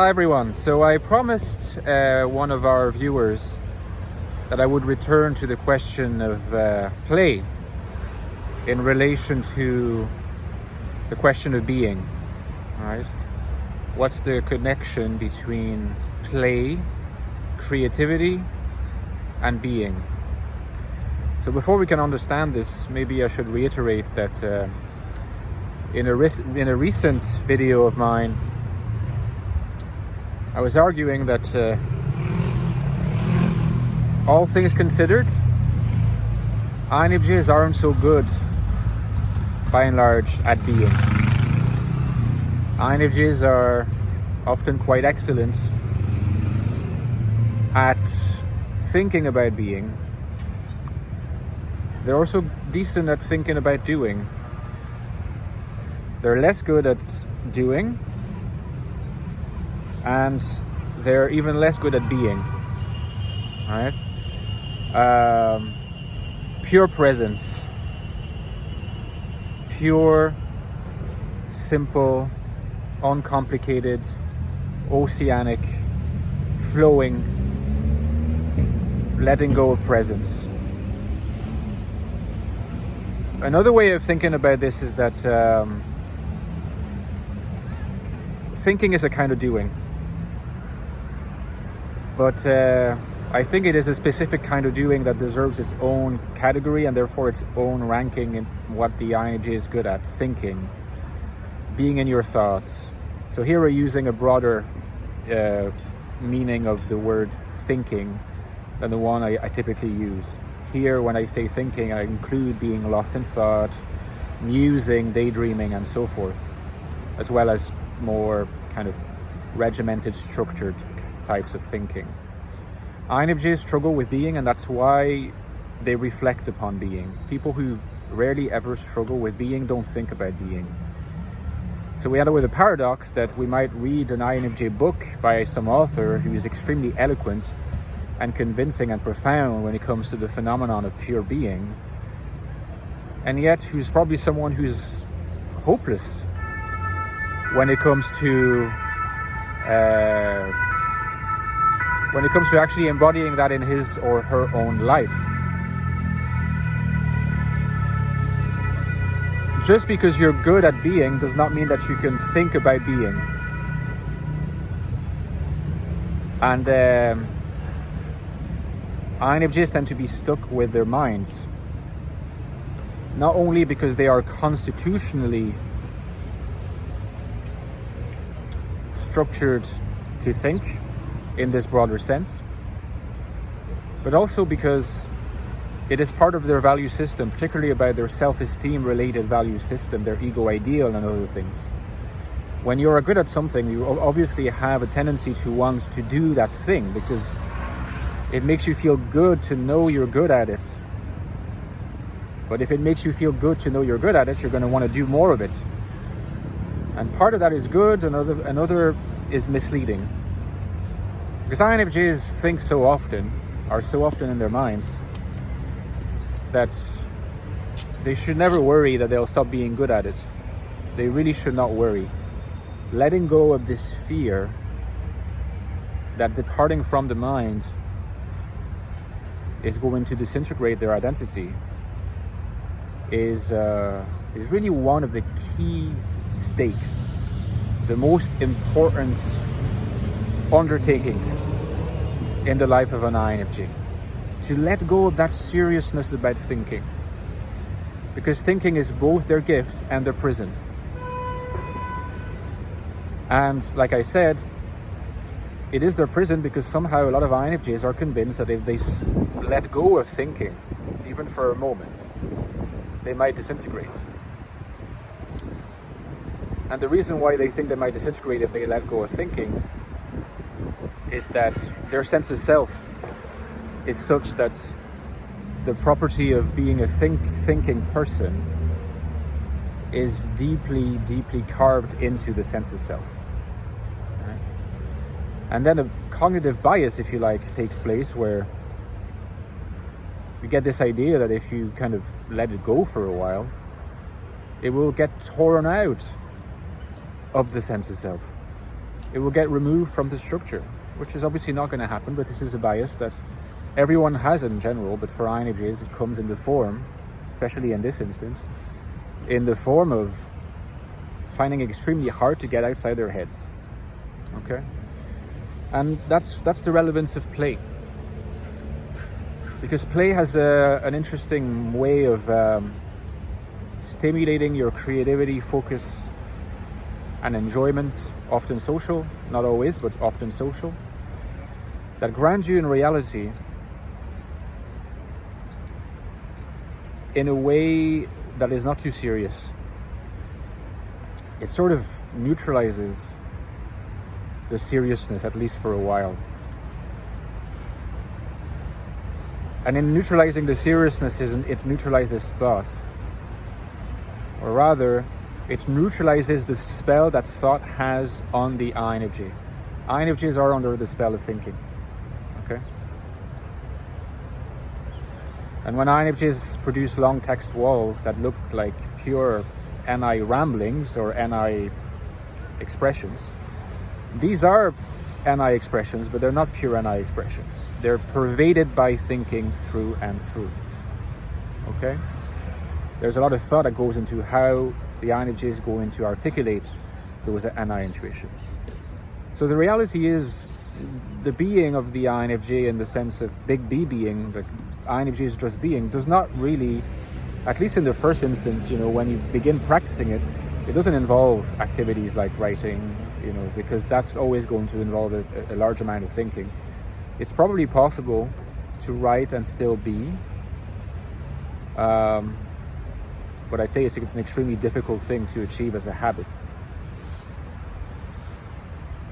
Hi everyone, so I promised one of our viewers that I would return to the question of play in relation to the question of being, right? What's the connection between play, creativity, and being? So before we can understand this, maybe I should reiterate that in a recent video of mine, I was arguing that all things considered, INFJs aren't so good, by and large, at being. INFJs are often quite excellent at thinking about being. They're also decent at thinking about doing. They're less good at doing, and they're even less good at being, right? Pure presence, pure, simple, uncomplicated, oceanic, flowing, letting go of presence. Another way of thinking about this is that thinking is a kind of doing. But I think it is a specific kind of doing that deserves its own category and therefore its own ranking in what the INFJ is good at: thinking, being in your thoughts. So here we're using a broader meaning of the word thinking than the one I typically use. Here, when I say thinking, I include being lost in thought, musing, daydreaming, and so forth, as well as more kind of regimented, structured types of thinking. INFJs struggle with being, and that's why they reflect upon being. People who rarely ever struggle with being don't think about being. So we end up with a paradox that we might read an INFJ book by some author who is extremely eloquent and convincing and profound when it comes to the phenomenon of pure being, and yet who's probably someone who's hopeless when it comes to actually embodying that in his or her own life. Just because you're good at being does not mean that you can think about being. And INFJs tend to be stuck with their minds, not only because they are constitutionally structured to think in this broader sense, but also because it is part of their value system, particularly about their self-esteem related value system, their ego ideal and other things. When you're good at something, you obviously have a tendency to want to do that thing because it makes you feel good to know you're good at it. But if it makes you feel good to know you're good at it, you're going to want to do more of it. And part of that is good, another is misleading. Because INFJs think so often, are so often in their minds, that they should never worry that they'll stop being good at it. They really should not worry. Letting go of this fear that departing from the mind is going to disintegrate their identity is really one of the key stakes, the most important undertakings in the life of an INFJ. To let go of that seriousness about thinking, because thinking is both their gift and their prison. And like I said, it is their prison because somehow a lot of INFJs are convinced that if they let go of thinking, even for a moment, they might disintegrate. And the reason why they think they might disintegrate if they let go of thinking is that their sense of self is such that the property of being a thinking person is deeply, deeply carved into the sense of self. Right? And then a cognitive bias, if you like, takes place where you get this idea that if you kind of let it go for a while, it will get torn out of the sense of self. it will get removed from the structure, which is obviously not going to happen, but this is a bias that everyone has in general, but for INFJs it comes in the form, especially in this instance, in the form of finding it extremely hard to get outside their heads. Okay? And that's the relevance of play. Because play has an interesting way of stimulating your creativity, focus, and enjoyment, often social, not always, but often social, that grounds you in reality in a way that is not too serious. It sort of neutralizes the seriousness, at least for a while. And in neutralizing the seriousness, it neutralizes thought. Or rather, it neutralizes the spell that thought has on the INFJ. INFJs are under the spell of thinking. Okay? And when INFJs produce long text walls that look like pure NI ramblings or NI expressions, these are NI expressions, but they're not pure NI expressions. They're pervaded by thinking through and through. Okay? There's a lot of thought that goes into how the INFJ is going to articulate those NI intuitions. So the reality is, the being of the INFJ in the sense of big B being, the INFJ is just being, does not really, at least in the first instance, when you begin practicing it, it doesn't involve activities like writing, because that's always going to involve a large amount of thinking. It's probably possible to write and still be, but I'd say it's an extremely difficult thing to achieve as a habit.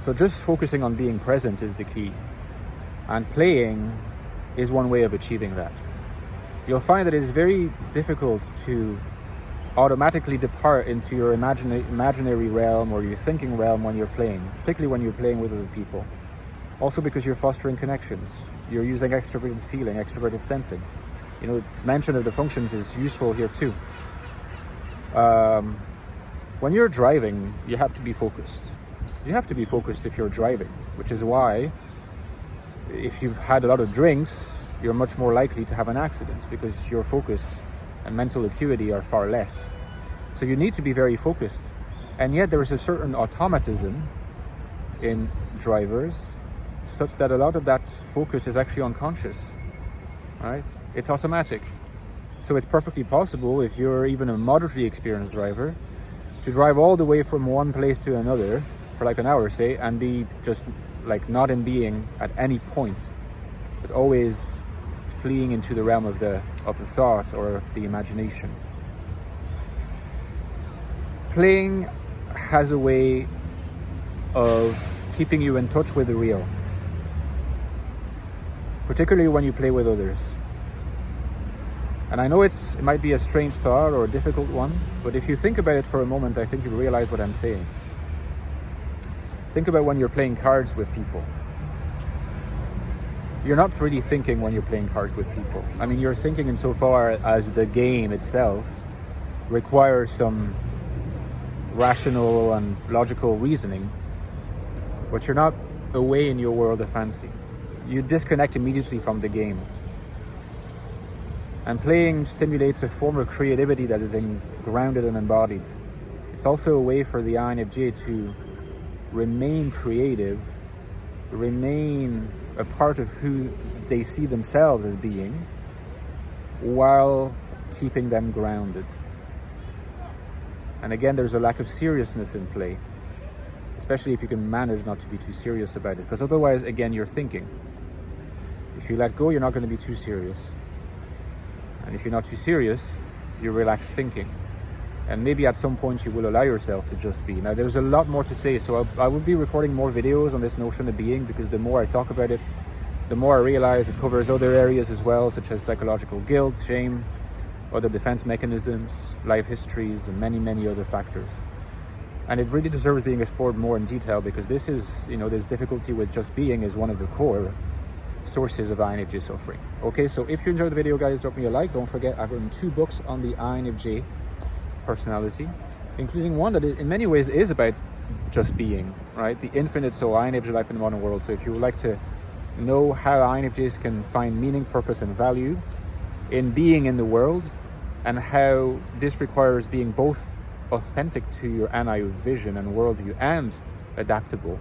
So just focusing on being present is the key. And playing is one way of achieving that. You'll find that it's very difficult to automatically depart into your imaginary realm or your thinking realm when you're playing, particularly when you're playing with other people. Also because you're fostering connections. You're using extroverted feeling, extroverted sensing. Mention of the functions is useful here too. When you're driving, you have to be focused. You have to be focused if you're driving, which is why if you've had a lot of drinks, you're much more likely to have an accident because your focus and mental acuity are far less. So you need to be very focused. And yet there is a certain automatism in drivers such that a lot of that focus is actually unconscious, right? It's automatic. So it's perfectly possible, if you're even a moderately experienced driver, to drive all the way from one place to another for like an hour, say, and be just like not in being at any point, but always fleeing into the realm of the thought or of the imagination. Playing has a way of keeping you in touch with the real, particularly when you play with others. And I know it might be a strange thought or a difficult one, but if you think about it for a moment, I think you'll realize what I'm saying. Think about when you're playing cards with people. You're not really thinking when you're playing cards with people. I mean, you're thinking insofar as the game itself requires some rational and logical reasoning, but you're not away in your world of fancy. You disconnect immediately from the game. And playing stimulates a form of creativity that is grounded and embodied. It's also a way for the INFJ to remain creative, remain a part of who they see themselves as being, while keeping them grounded. And again, there's a lack of seriousness in play, especially if you can manage not to be too serious about it, because otherwise, again, you're thinking. If you let go, you're not going to be too serious. And if you're not too serious, you relax thinking. And maybe at some point you will allow yourself to just be. Now, there's a lot more to say, so I will be recording more videos on this notion of being, because the more I talk about it, the more I realize it covers other areas as well, such as psychological guilt, shame, other defense mechanisms, life histories, and many, many other factors. And it really deserves being explored more in detail, because this is, this difficulty with just being is one of the core sources of INFJ suffering. Okay, so if you enjoyed the video, guys, drop me a like. Don't forget, I've written 2 books on the INFJ personality, including one that in many ways is about just being, right? The infinite soul, INFJ life in the modern world. So if you would like to know how INFJs can find meaning, purpose, and value in being in the world, and how this requires being both authentic to your NIU vision and worldview and adaptable,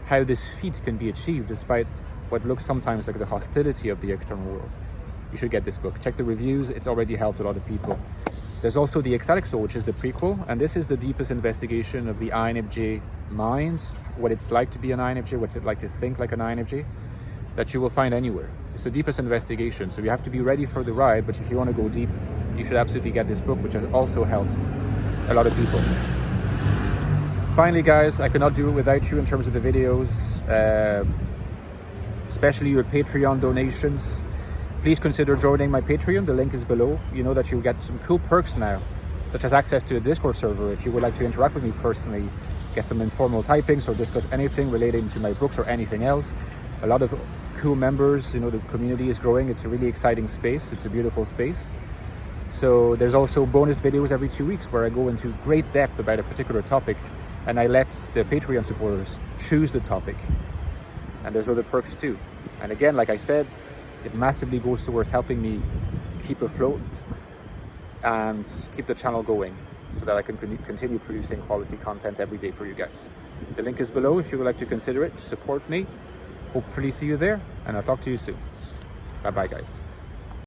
how this feat can be achieved despite what looks sometimes like the hostility of the external world, you should get this book. Check the reviews, it's already helped a lot of people. There's also the Ecstatic Soul, which is the prequel, and this is the deepest investigation of the INFJ mind, what it's like to be an INFJ, what's it like to think like an INFJ, that you will find anywhere. It's the deepest investigation, so you have to be ready for the ride, but if you want to go deep, you should absolutely get this book, which has also helped a lot of people. Finally, guys, I cannot do it without you in terms of the videos, especially your Patreon donations. Please consider joining my Patreon. The link is below. You know that you'll get some cool perks now, such as access to a Discord server if you would like to interact with me personally, get some informal typings or discuss anything relating to my books or anything else. A lot of cool members, you know, the community is growing. It's a really exciting space. It's a beautiful space. So there's also bonus videos every 2 weeks where I go into great depth about a particular topic, and I let the Patreon supporters choose the topic. And there's other perks too. And again, like I said, it massively goes towards helping me keep afloat and keep the channel going so that I can continue producing quality content every day for you guys. The link is below if you would like to consider it to support me. Hopefully see you there, and I'll talk to you soon. Bye bye, guys.